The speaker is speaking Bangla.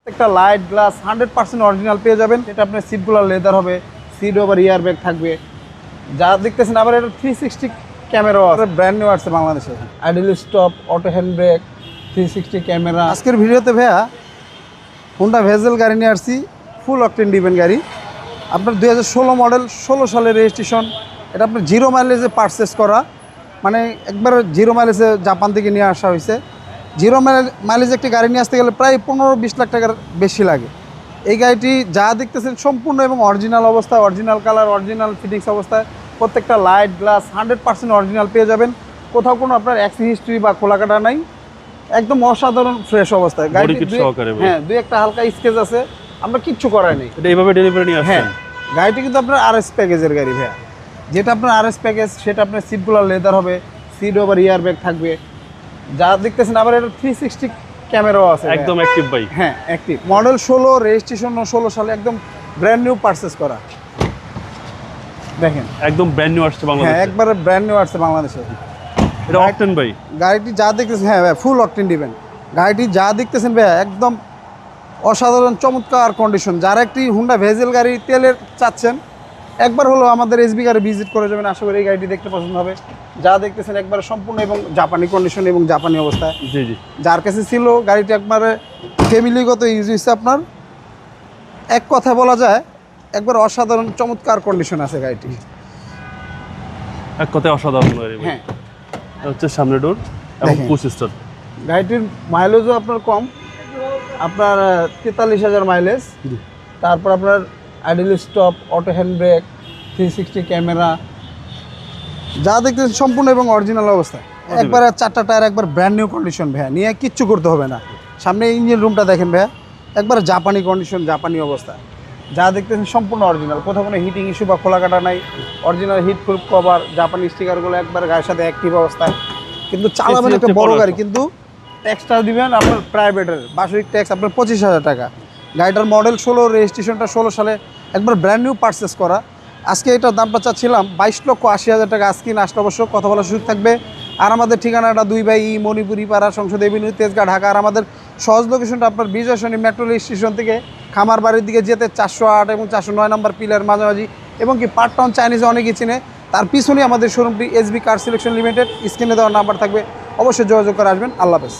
একটা লাইট গ্লাস 100% অরিজিনাল পেয়ে যাবেন। এটা আপনার সিটগুলো লেদার হবে, সিট ওভার ইয়ার ব্যাগ থাকবে। যা দেখতেছেন আবার এটা 360 ক্যামেরাও আছে, ব্র্যান্ড নিউ আসছে বাংলাদেশে। Idle stop, auto hand brake, 360 camera. আজকের ভিডিওতে ভাইয়া হোন্ডা ভেজেল গাড়ি নিয়ে আসছি, ফুল অকটেন ডিভেন গাড়ি। আপনার 2016 মডেল, 16 সালের রেজিস্ট্রেশন। এটা আপনার 0 মাইলেজে পারচেস করা, মানে একবার 0 মাইলেজে জাপান থেকে নিয়ে আসা হয়েছে। 0 মাইলেজ একটি গাড়ি নিয়ে আসতে গেলে প্রায় 15-20 লাখ টাকার বেশি লাগে। এই গাড়িটি যা দেখতেছেন সম্পূর্ণ এবং অরিজিনাল অবস্থায়, অরিজিনাল কালার, অরিজিনাল ফিটিংস অবস্থায়। প্রত্যেকটা লাইট গ্লাস 100% অরিজিনাল পেয়ে যাবেন। কোথাও কোনো আপনার অ্যাক্সিডেন্ট হিস্ট্রি বা খোলাকাটা নাই, একদম অসাধারণ ফ্রেশ অবস্থায় গাড়ি। হ্যাঁ, দুই একটা হালকা স্কেচ আছে, আমরা কিচ্ছু করাই নেই। এটা এইভাবে ডেলিভারি নিয়ে আসছেন? হ্যাঁ, গাড়িটি কিন্তু আপনার আরএস প্যাকেজের গাড়ি ভাইয়া। যেটা আপনার আরএস প্যাকেজ, সেটা আপনার সিটগুলো লেদার হবে, সিট ওভার ইয়ার ব্যাগ থাকবে। যা দেখতেছেন আবার এটা 360 ক্যামেরাও আছে, একদম অ্যাক্টিভ বাইক। হ্যাঁ, অ্যাক্টিভ। মডেল 16, রেজিস্ট্রেশন 16 সালে, একদম ব্র্যান্ড নিউ পারচেস করা। দেখেন একদম ব্র্যান্ড নিউ আসছে বাংলাদেশে। হ্যাঁ, একবারে ব্র্যান্ড নিউ আসছে বাংলাদেশে। এটা অকটেন ভাই? গাড়িটি যা দেখতেছেন, হ্যাঁ ভাই, ফুল অকটেন দিবেন। গাড়িটি যা দেখতেছেন ভাইয়া একদম অসাধারণ চমৎকার কন্ডিশন। যারা একটি হুন্ডা ভেজেল গাড়ি তেলের চাচ্ছেন, একবার হলো আমাদের এসবি গাড়ি ভিজিট করে যাবেন। আশা করি এই গাড়িটি দেখতে পছন্দ হবে। যা দেখতেছেন একবারে সম্পূর্ণ এবং জাপানি কন্ডিশন এবং জাপানি অবস্থায়। জি জি। যার কাছে ছিল গাড়িটি একবারে ফ্যামিলিগত ইউজ হয়েছে আপনার, এক কথা বলা যায় একবার অসাধারণ চমৎকার কন্ডিশন আছে গাড়িটি। এক কথায় অসাধারণ গাড়ি। হ্যাঁ, এটা হচ্ছে সামনে ডোর এবং পুশ স্টার্ট। গাড়িটির মাইলেজও আপনার কম, আপনার 43,000 মাইলেজ। তারপর আপনার idle stop, auto hand brake, 360 camera. যা দেখতেছেন সম্পূর্ণ এবং অরিজিনাল অবস্থায়। একবার 4টা টায়ার একবার ব্র্যান্ড নিউ কন্ডিশন ভাইয়া, নিয়ে কিচ্ছু করতে হবে না। সামনে ইঞ্জিন রুমটা দেখেন ভাইয়া, একবার জাপানি কন্ডিশন, জাপানি অবস্থা। যা দেখতেছেন সম্পূর্ণ অরিজিনাল, কোথাও কোনো হিটিং ইস্যু বা খোলাকাটা নাই। অরিজিনাল হিট প্রুফ কভার, জাপানি স্টিকারগুলো একবার গায়ের সাথে অ্যাক্টিভ অবস্থায়। কিন্তু চালাবেন একটা বড় গাড়ি, কিন্তু ট্যাক্সটা দিবেন আপনার প্রাইভেটের বার্ষিক ট্যাক্স আপনার 25,000 টাকা। গাড়িটার মডেল 16, রেজিস্ট্রেশনটা 16 সালে, একবার ব্র্যান্ড নিউ পারচেস করা। আজকে এটার দামটা চাচ্ছিলাম 22,80,000 টাকা। আজকে না আসলে অবশ্য কথা বলার সুযোগ থাকবে। আর আমাদের ঠিকানাটা 2 বাই মণিপুরি পাড়া, সংসদ এভিনিউ, তেজগাঁ, ঢাকা। আর আমাদের সহজ লোকেশনটা আপনার বিজয় সরণি মেট্রো রেল স্টেশন থেকে খামার বাড়ির দিকে যেতে 408 এবং 409 নম্বর পিলার মাঝামাঝি, এবং কি পার্ট টাউন চাইনিজে অনেকেই চিনে। তার পিছনেই আমাদের শোরুমটি এসবি কার সিলেকশন লিমিটেড। স্ক্রিনে দেওয়ার নাম্বার থাকবে, অবশ্যই যোগাযোগ করে আসবেন। আল্লাহ হাফেজ।